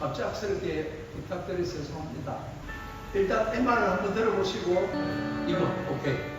갑작스럽게 부탁드려서 죄송합니다. 일단 MR을 한번 들어보시고 이거 오케이.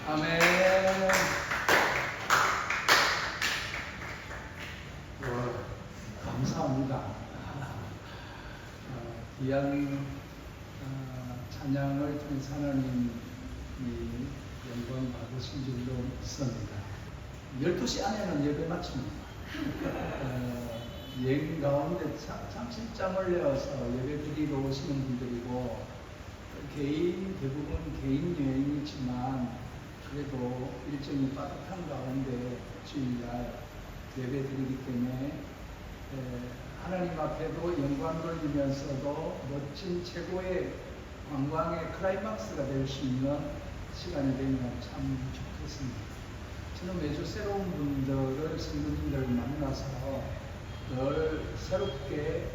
아멘. 감사합니다. 귀한 찬양을 통해서 하나님이 영광 받으신 줄로 믿습니다. 12시 안에는 예배 마칩니다. 여행 가운데 잠실장을 내어서 예배 드리러 오시는 분들이고 대부분 개인 여행이지만 그래도 일정이 빠듯한 가운데 주일날 예배 드리기 때문에 하나님 앞에도 영광 돌리면서도 멋진 최고의 관광의 클라이막스가 될 수 있는 시간이 되면 참 좋겠습니다. 저는 매주 새로운 분들을, 성도님들을 만나서 늘 새롭게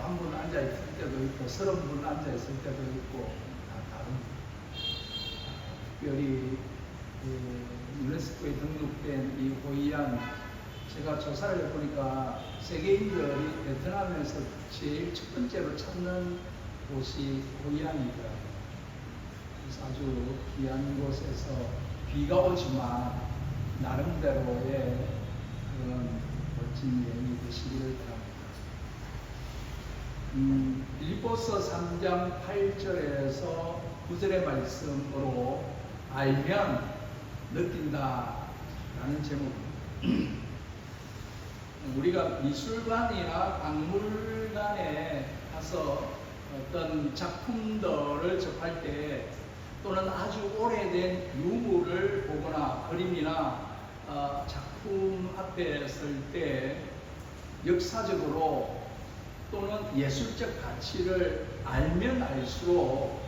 한 분 앉아 있을 때도 있고 30분 앉아 있을 때도 있고 다 다릅니다. 특별히 유네스코에 등록된 이 호이안, 제가 조사를 해보니까 세계인들이 베트남에서 제일 첫 번째로 찾는 곳이 호이안이더라고요. 그래서 아주 귀한 곳에서 비가 오지만 나름대로의 그런 멋진 여행이 되시기를 바랍니다. 빌립보서 3장 8절에서 9절의 말씀으로 알면 느낀다 라는 제목입니다. 우리가 미술관이나 박물관에 가서 어떤 작품들을 접할 때 또는 아주 오래된 유물을 보거나 그림이나 작품 앞에 설 때 역사적으로 또는 예술적 가치를 알면 알수록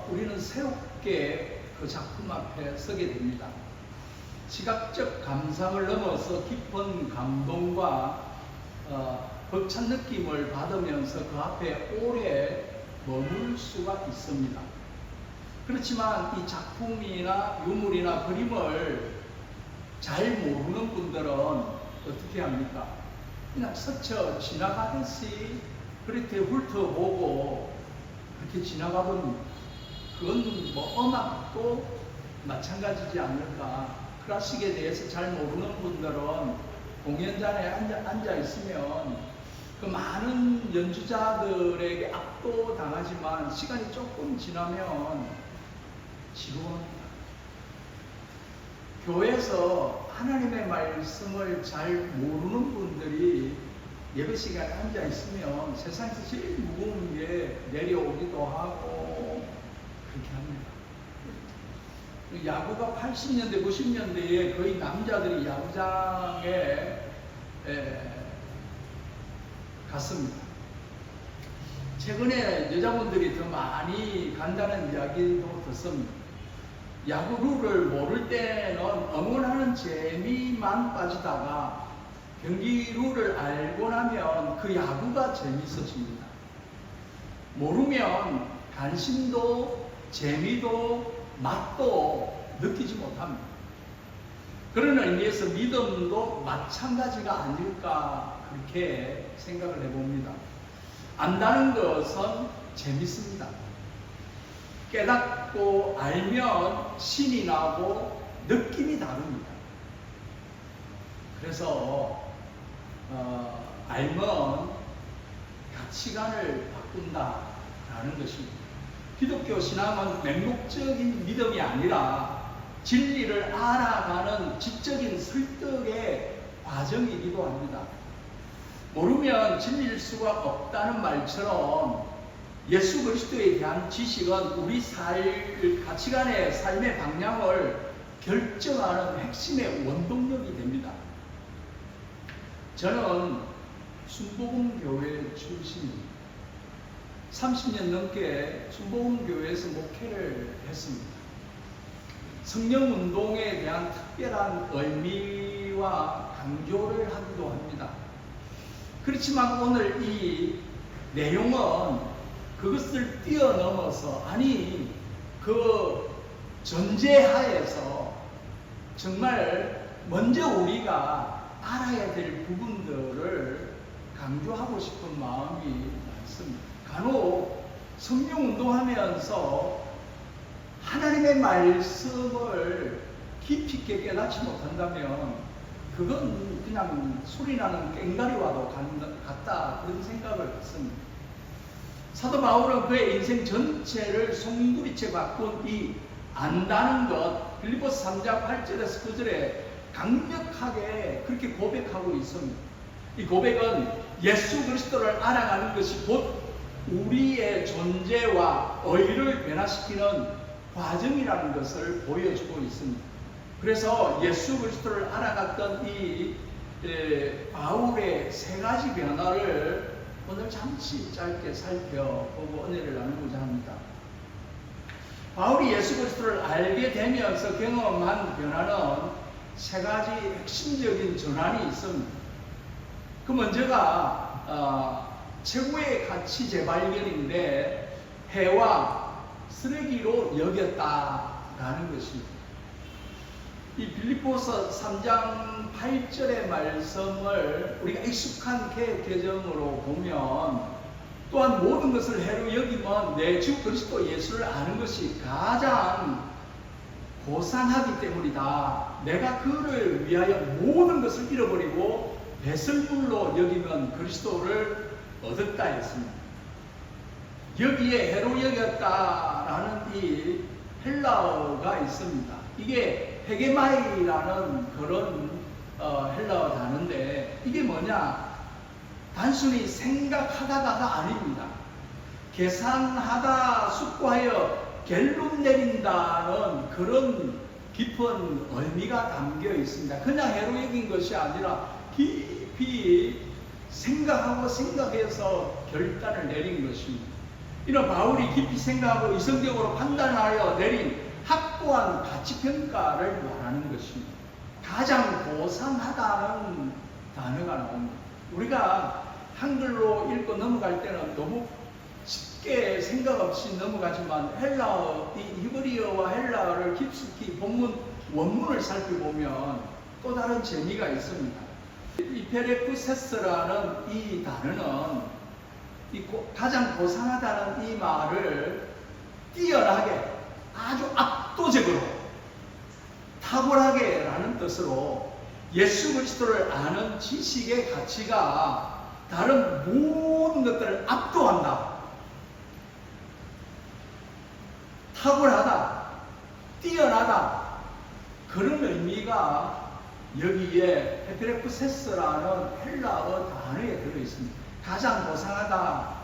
우리는 새롭게 그 작품 앞에 서게 됩니다. 시각적 감상을 넘어서 깊은 감동과 벅찬 느낌을 받으면서 그 앞에 오래 머물 수가 있습니다. 그렇지만 이 작품이나 유물이나 그림을 잘 모르는 분들은 어떻게 합니까? 그냥 스쳐 지나가듯이 그렇게 훑어보고 그렇게 지나가본, 그건 음악도 마찬가지지 않을까. 클래식에 대해서 잘 모르는 분들은 공연장에 앉아 있으면 그 많은 연주자들에게 압도당하지만 시간이 조금 지나면 지루합니다. 교회에서 하나님의 말씀을 잘 모르는 분들이 예배 시간에 앉아 있으면 세상에서 제일 무거운 게 내려오기도 하고 그렇게 합니다. 야구가 80년대, 90년대에 거의 남자들이 야구장에 갔습니다. 최근에 여자분들이 더 많이 간다는 이야기도 듣습니다. 야구 룰을 모를 때는 응원하는 재미만 빠지다가 경기 룰을 알고 나면 그 야구가 재밌어집니다. 모르면 관심도 재미도 맛도 느끼지 못합니다. 그런 의미에서 믿음도 마찬가지가 아닐까 그렇게 생각을 해봅니다. 안다는 것은 재밌습니다. 깨닫고 알면 신이 나고 느낌이 다릅니다. 그래서 알면 가치관을 바꾼다라는 것입니다. 기독교 신앙은 맹목적인 믿음이 아니라 진리를 알아가는 지적인 설득의 과정이기도 합니다. 모르면 진리일 수가 없다는 말처럼 예수 그리스도에 대한 지식은 우리 가치관의 삶의 방향을 결정하는 핵심의 원동력이 됩니다. 저는 순복음교회 출신입니다. 30년 넘게 순복음교회에서 목회를 했습니다. 성령운동에 대한 특별한 의미와 강조를 하기도 합니다. 그렇지만 오늘 이 내용은 그것을 뛰어넘어서 그 전제하에서 정말 먼저 우리가 알아야 될 부분들을 강조하고 싶은 마음이 많습니다. 간혹 성령운동하면서 하나님의 말씀을 깊이 있게 깨닫지 못한다면 그건 그냥 소리나는 꽹과리와도 같다 그런 생각을 했습니다. 사도 바울은 그의 인생 전체를 송두리째 바꾼 이 안다는 것 빌립보서 3장 8절에서 9절에 강력하게 그렇게 고백하고 있습니다. 이 고백은 예수 그리스도를 알아가는 것이 곧 우리의 존재와 의를 변화시키는 과정이라는 것을 보여주고 있습니다. 그래서 예수 그리스도를 알아갔던 이 바울의 세 가지 변화를 오늘 잠시 짧게 살펴보고 은혜를 나누고자 합니다. 바울이 예수 그리스도를 알게 되면서 경험한 변화는 세 가지 핵심적인 전환이 있습니다. 그 먼저가 최고의 가치 재발견인데 해와 쓰레기로 여겼다라는 것입니다. 이 빌립보서 3장 8절의 말씀을 우리가 익숙한 개정으로 보면 또한 모든 것을 해로 여기면 내 주 그리스도 예수를 아는 것이 가장 고상하기 때문이다. 내가 그를 위하여 모든 것을 잃어버리고 배설물로 여기면 그리스도를 얻었다 했습니다. 여기에 해로 여겼다라는 이 헬라어가 있습니다. 이게 헤게마이라는 그런 헬라어 단어인데 이게 뭐냐? 단순히 생각하다가 아닙니다. 계산하다 숙고하여 결론 내린다는 그런 깊은 의미가 담겨 있습니다. 그냥 해로 여긴 것이 아니라 깊이 생각하고 생각해서 결단을 내린 것입니다. 이런 바울이 깊이 생각하고 이성적으로 판단하여 내린 확고한 가치평가를 말하는 것입니다. 가장 고상하다는 단어가 나옵니다. 우리가 한글로 읽고 넘어갈 때는 너무 쉽게 생각 없이 넘어가지만 헬라어, 이 히브리어와 헬라어를 깊숙이 본문 원문을 살펴보면 또 다른 재미가 있습니다. 이 페레쿠세스라는 이 단어는 가장 고상하다는 이 말을 뛰어나게 아주 압도적으로 탁월하게 라는 뜻으로 예수 그리스도를 아는 지식의 가치가 다른 모든 것들을 압도한다. 탁월하다. 뛰어나다. 그런 의미가 여기에 헤페레쿠세스라는 헬라어 단어에 들어있습니다. 가장 고상하다,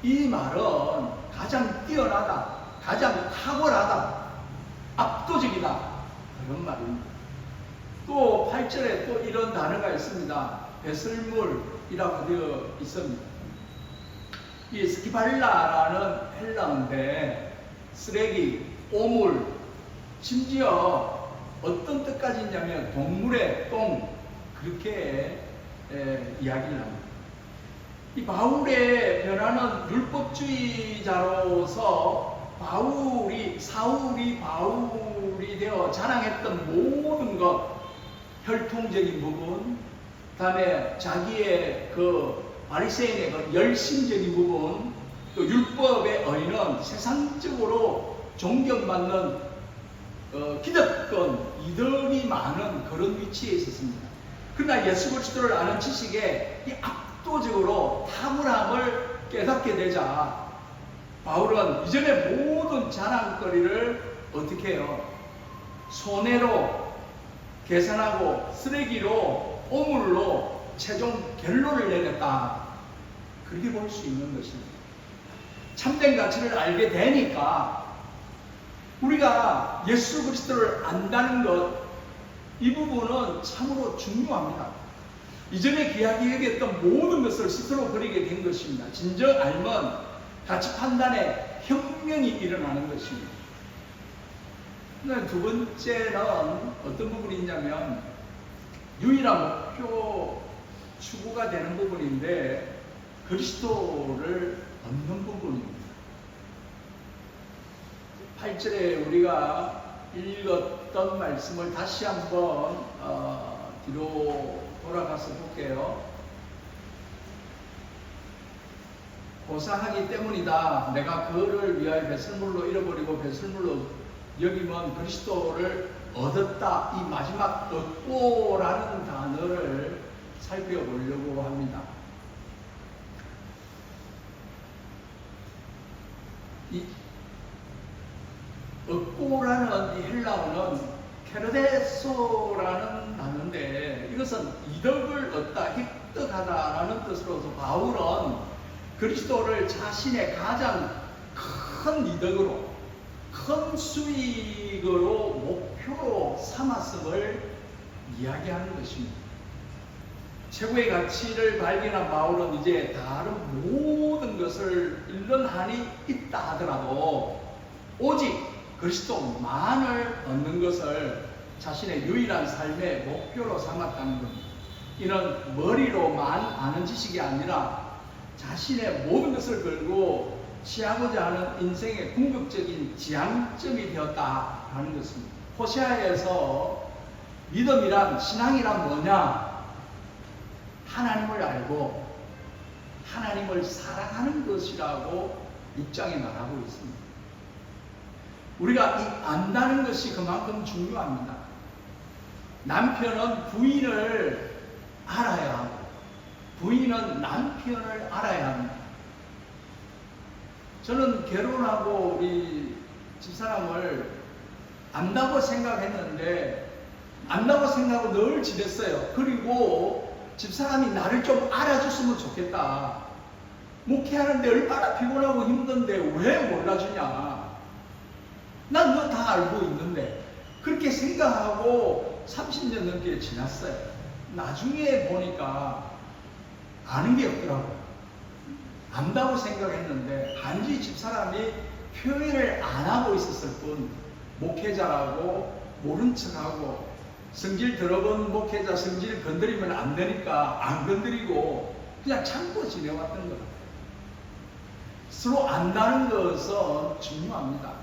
이 말은 가장 뛰어나다, 가장 탁월하다, 압도적이다, 그런 말입니다. 또 8절에 또 이런 단어가 있습니다. 배설물이라고 되어 있습니다. 이 스키발라라는 헬라어인데 쓰레기, 오물, 심지어 어떤 뜻까지 있냐면 동물의 똥, 그렇게 이야기를 합니다. 이 바울의 변화는 율법주의자로서 사울이 바울이 되어 자랑했던 모든 것, 혈통적인 부분, 그다음에 자기의 그 바리새인의 그 열심적인 부분, 또 율법의 의는 세상적으로 존경받는 기득권, 이득이 많은 그런 위치에 있었습니다. 그러나 예수 그리스도를 아는 지식에 이 압도적으로 탁월함을 깨닫게 되자 바울은 이전의 모든 자랑거리를 어떻게 해요? 손해로 계산하고 쓰레기로, 오물로 최종 결론을 내렸다. 그렇게 볼 수 있는 것입니다. 참된 가치를 알게 되니까 우리가 예수 그리스도를 안다는 것, 이 부분은 참으로 중요합니다. 이전에 귀하게 여겼던 모든 것을 스스로 버리게 된 것입니다. 진정 알면 가치 판단에 혁명이 일어나는 것입니다. 두 번째는 어떤 부분이 있냐면 유일한 목표 추구가 되는 부분인데 그리스도를 얻는 부분입니다. 8절에 우리가 읽었던 말씀을 다시 한번 뒤로 돌아가서 볼게요. 고사하기 때문이다. 내가 그를 위하여 배설물로 잃어버리고 배설물로 여기면 그리스도를 얻었다. 이 마지막 얻고라는 단어를 살펴보려고 합니다. 이 얻고라는 이 헬라어는 케르데소라는 단어인데 이것은 이득을 얻다, 획득하다라는 뜻으로서 바울은 그리스도를 자신의 가장 큰 이득으로, 큰 수익으로 목표로 삼았음을 이야기하는 것입니다. 최고의 가치를 발견한 바울은 이제 다른 모든 것을 잃는 한이 있다 하더라도 오직 그리스도만을 얻는 것을 자신의 유일한 삶의 목표로 삼았다는 겁니다. 이는 머리로만 아는 지식이 아니라 자신의 모든 것을 걸고 취하고자 하는 인생의 궁극적인 지향점이 되었다라는 것입니다. 호세아에서 믿음이란, 신앙이란 뭐냐? 하나님을 알고 하나님을 사랑하는 것이라고 6장에 말하고 있습니다. 우리가 이 안다는 것이 그만큼 중요합니다. 남편은 부인을 알아야 하고 부인은 남편을 알아야 합니다. 저는 결혼하고 우리 집사람을 안다고 생각했는데 안다고 생각하고 늘 지냈어요. 그리고 집사람이 나를 좀 알아줬으면 좋겠다. 목회하는데 얼마나 피곤하고 힘든데 왜 몰라주냐. 난 너 다 알고 있는데. 그렇게 생각하고 30년 넘게 지났어요. 나중에 보니까 아는 게 없더라고요. 안다고 생각했는데 단지 집사람이 표현을 안 하고 있었을 뿐 목회자라고 모른 척하고 성질 들어본 목회자 성질 건드리면 안 되니까 안 건드리고 그냥 참고 지내왔던 것 같아요. 서로 안다는 것은 중요합니다.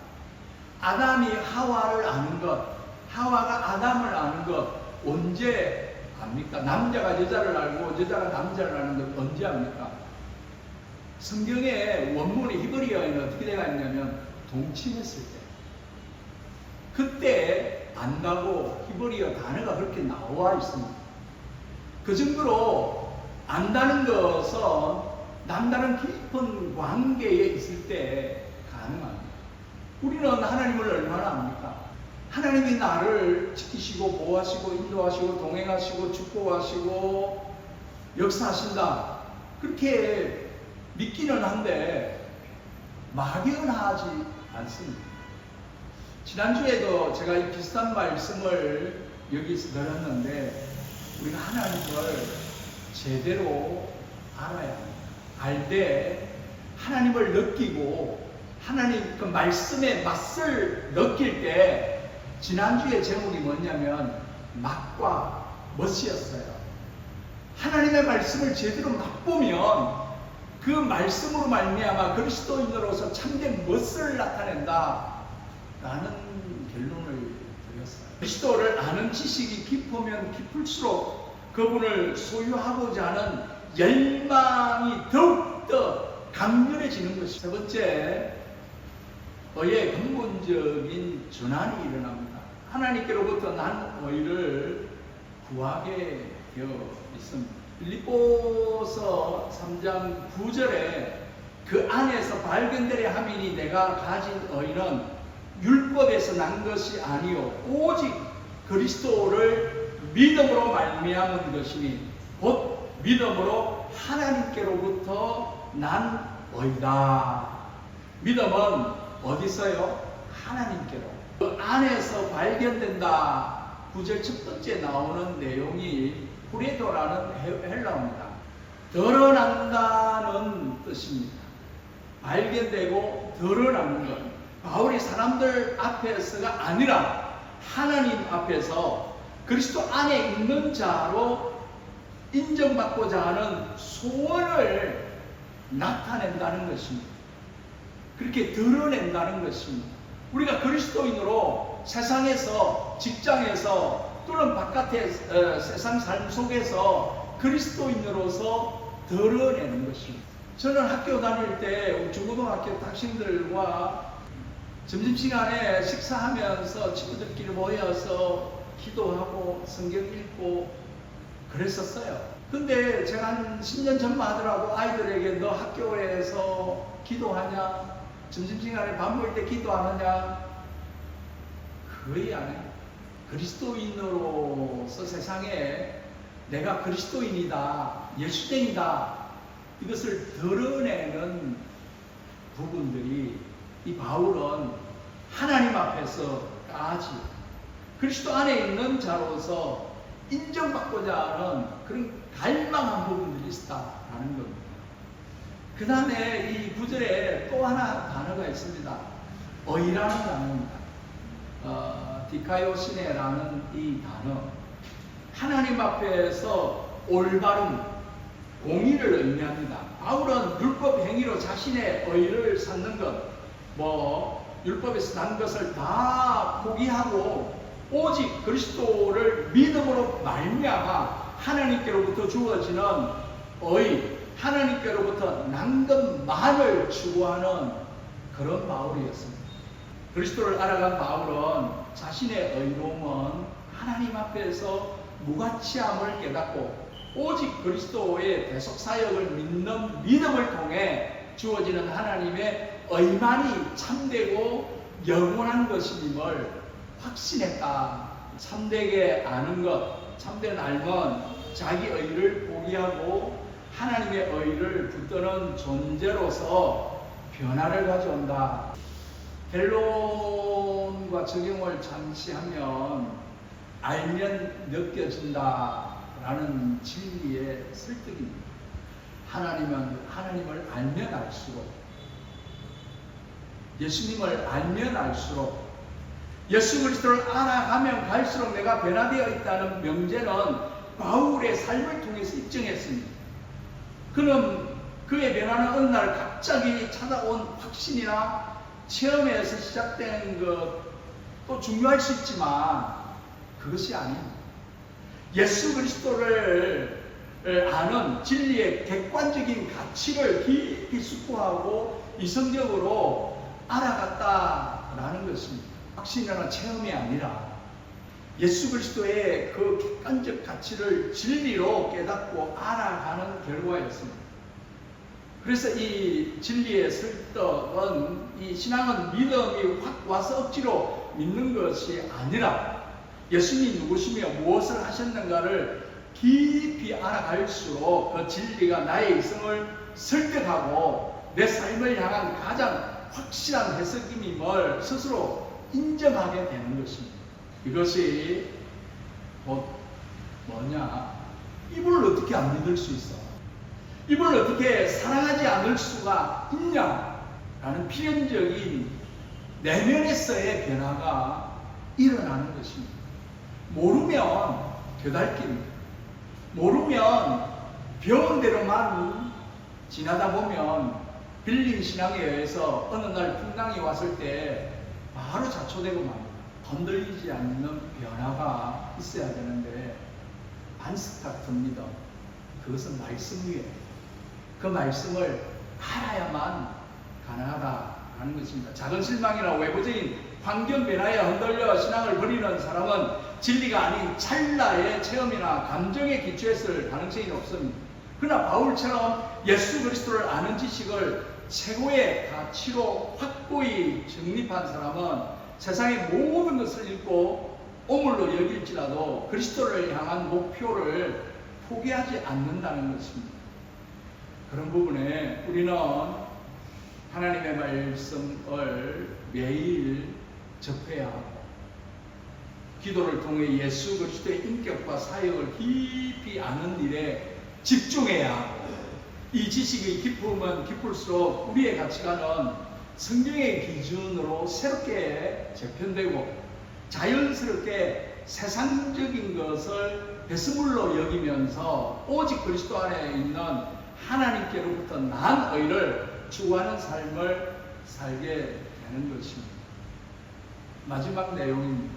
아담이 하와를 아는 것, 하와가 아담을 아는 것 언제 압니까? 남자가 여자를 알고 여자가 남자를 아는 것 언제 압니까? 성경의 원문이 히브리어에는 어떻게 되어 있냐면 동침했을 때 그때 안다고 히브리어 단어가 그렇게 나와 있습니다. 그 정도로 안다는 것은 남다른 깊은 관계에 있을 때 가능합니다. 우리는 하나님을 얼마나 압니까? 하나님이 나를 지키시고 보호하시고 인도하시고 동행하시고 축복하시고 역사하신다. 그렇게 믿기는 한데 막연하지 않습니다. 지난주에도 제가 이 비슷한 말씀을 여기서 들었는데 우리가 하나님을 제대로 알아야 합니다. 알되 하나님을 느끼고 하나님 그 말씀의 맛을 느낄 때 지난주의 제목이 뭐냐면 맛과 멋이었어요. 하나님의 말씀을 제대로 맛보면 그 말씀으로 말미암아 그리스도인으로서 참된 멋을 나타낸다 라는 결론을 드렸어요. 그리스도를 아는 지식이 깊으면 깊을수록 그분을 소유하고자 하는 열망이 더욱더 강렬해지는 것이 세 번째, 의의 근본적인 전환이 일어납니다. 하나님께로부터 난 의를 구하게 되어 있습니다. 빌립보서 3장 9절에 그 안에서 발견되려 함이니 내가 가진 의는 율법에서 난 것이 아니요 오직 그리스도를 믿음으로 말미암은 것이니 곧 믿음으로 하나님께로부터 난 의다. 믿음은 어디서요? 하나님께로. 그 안에서 발견된다. 9절 첫 번째 나오는 내용이 후레도라는 헬라어입니다. 드러난다는 뜻입니다. 발견되고 드러나는 것. 바울이 사람들 앞에서가 아니라 하나님 앞에서 그리스도 안에 있는 자로 인정받고자 하는 소원을 나타낸다는 것입니다. 그렇게 드러낸다는 것입니다. 우리가 그리스도인으로 세상에서, 직장에서 또는 바깥의 세상 삶 속에서 그리스도인으로서 드러내는 것입니다. 저는 학교 다닐 때 중고등학교 학생들과 점심시간에 식사하면서 친구들끼리 모여서 기도하고 성경 읽고 그랬었어요. 근데 제가 한 10년 전만 하더라도 아이들에게 너 학교에서 기도하냐? 점심시간에 밥 먹을 때 기도하느냐? 거의 안 해요. 그리스도인으로서 세상에 내가 그리스도인이다, 예수쟁이다, 이것을 드러내는 부분들이 이 바울은 하나님 앞에서까지 그리스도 안에 있는 자로서 인정받고자 하는 그런 갈망한 부분들이 있다라는 겁니다. 그 다음에 이 구절에 또 하나 단어가 있습니다. 의라는 단어입니다. 디카요시네라는 이 단어. 하나님 앞에서 올바름, 공의를 의미합니다. 바울은 율법 행위로 자신의 의를 삼는 것, 율법에서 난 것을 다 포기하고 오직 그리스도를 믿음으로 말미암아 하나님께로부터 주어지는 의, 하나님께로부터 난 것만을 추구하는 그런 바울이었습니다. 그리스도를 알아간 바울은 자신의 의로움은 하나님 앞에서 무가치함을 깨닫고 오직 그리스도의 대속사역을 믿는 믿음을 통해 주어지는 하나님의 의만이 참되고 영원한 것임을 확신했다. 참되게 아는 것, 참된 알면 자기 의를 포기하고 하나님의 의를 붙드는 존재로서 변화를 가져온다. 결론과 적용을 잠시 하면 알면 느껴진다라는 진리의 설득입니다. 하나님을 알면 알수록, 예수님을 알면 알수록, 예수 그리스도를 알아가면 갈수록 내가 변화되어 있다는 명제는 바울의 삶을 통해서 입증했습니다. 그는 그의 변화는 어느 날 갑자기 찾아온 확신이나 체험에서 시작된 것도 중요할 수 있지만 그것이 아닙니다. 예수 그리스도를 아는 진리의 객관적인 가치를 깊이 숙고하고 이성적으로 알아갔다라는 것입니다. 확신이나 체험이 아니라 예수 그리스도의 그 객관적 가치를 진리로 깨닫고 알아가는 결과였습니다. 그래서 이 진리의 설득은, 이 신앙은 믿음이 확 와서 억지로 믿는 것이 아니라 예수님이 누구시며 무엇을 하셨는가를 깊이 알아갈수록 그 진리가 나의 이성을 설득하고 내 삶을 향한 가장 확실한 해석임을 스스로 인정하게 되는 것입니다. 이것이 곧 뭐냐? 이분을 어떻게 안 믿을 수 있어? 이분을 어떻게 사랑하지 않을 수가 있냐? 라는 필연적인 내면에서의 변화가 일어나는 것입니다. 모르면 되달깁니다. 모르면 배운 대로만 지나다 보면 빌린 신앙에 의해서 어느 날 풍랑이 왔을 때 바로 자초되고 맙니다. 건들리지 않는 변화가 있어야 되는데 반스탁 듭니다. 그것은 말씀 위에 그 말씀을 알아야만 가능하다라는 것입니다. 작은 실망이나 외부적인 환경 변화에 흔들려 신앙을 버리는 사람은 진리가 아닌 찰나의 체험이나 감정에 기초했을 가능성이 높습니다. 그러나 바울처럼 예수 그리스도를 아는 지식을 최고의 가치로 확고히 정립한 사람은 세상의 모든 것을 잃고 오물로 여길지라도 그리스도를 향한 목표를 포기하지 않는다는 것입니다. 그런 부분에 우리는 하나님의 말씀을 매일 접해야 하고 기도를 통해 예수 그리스도의 인격과 사역을 깊이 아는 일에 집중해야 하고 이 지식의 깊으면 깊을수록 우리의 가치관은 성경의 기준으로 새롭게 재편되고 자연스럽게 세상적인 것을 배설물로 여기면서 오직 그리스도 안에 있는 하나님께로부터 나은 의를 추구하는 삶을 살게 되는 것입니다. 마지막 내용입니다.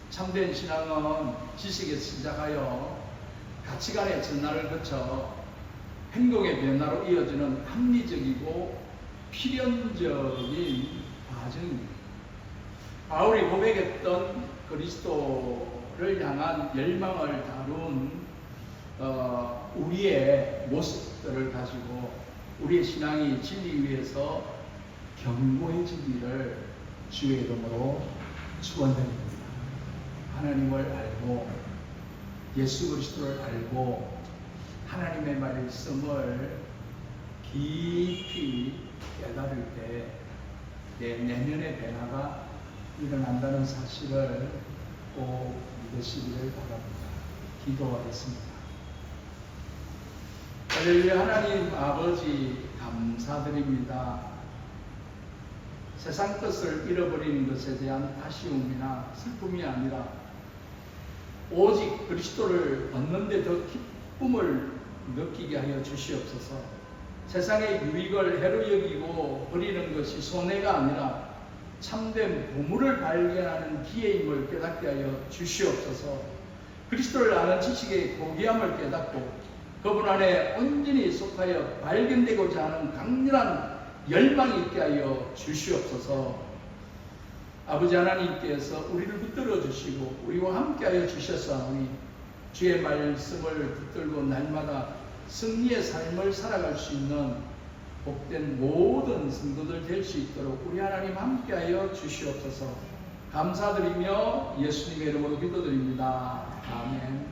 참된 신앙은 지식에 시작하여 가치관의 전환을 거쳐 행동의 변화로 이어지는 합리적이고 필연적인 과정입니다. 바울이 고백했던 그리스도를 향한 열망을 다룬 우리의 모습들을 가지고 우리의 신앙이 진리 위에서 견고해지기를 주의 이름으로 축원드립니다. 하나님을 알고 예수 그리스도를 알고 하나님의 말씀을 깊이 깨달을 때 내 내면의 변화가 일어난다는 사실을 꼭 믿으시기를 바랍니다. 기도하겠습니다. 할렐루야. 하나님 아버지 감사드립니다. 세상 것을 잃어버리는 것에 대한 아쉬움이나 슬픔이 아니라 오직 그리스도를 얻는 데 더 기쁨을 느끼게 하여 주시옵소서. 세상의 유익을 해로 여기고 버리는 것이 손해가 아니라 참된 보물을 발견하는 기회임을 깨닫게 하여 주시옵소서. 그리스도를 아는 지식의 고귀함을 깨닫고 그분 안에 온전히 속하여 발견되고자 하는 강렬한 열망이 있게 하여 주시옵소서. 아버지 하나님께서 우리를 붙들어 주시고 우리와 함께 하여 주셨사오니 주의 말씀을 붙들고 날마다 승리의 삶을 살아갈 수 있는 복된 모든 성도들 될 수 있도록 우리 하나님 함께 하여 주시옵소서. 감사드리며 예수님의 이름으로 기도드립니다. 아멘.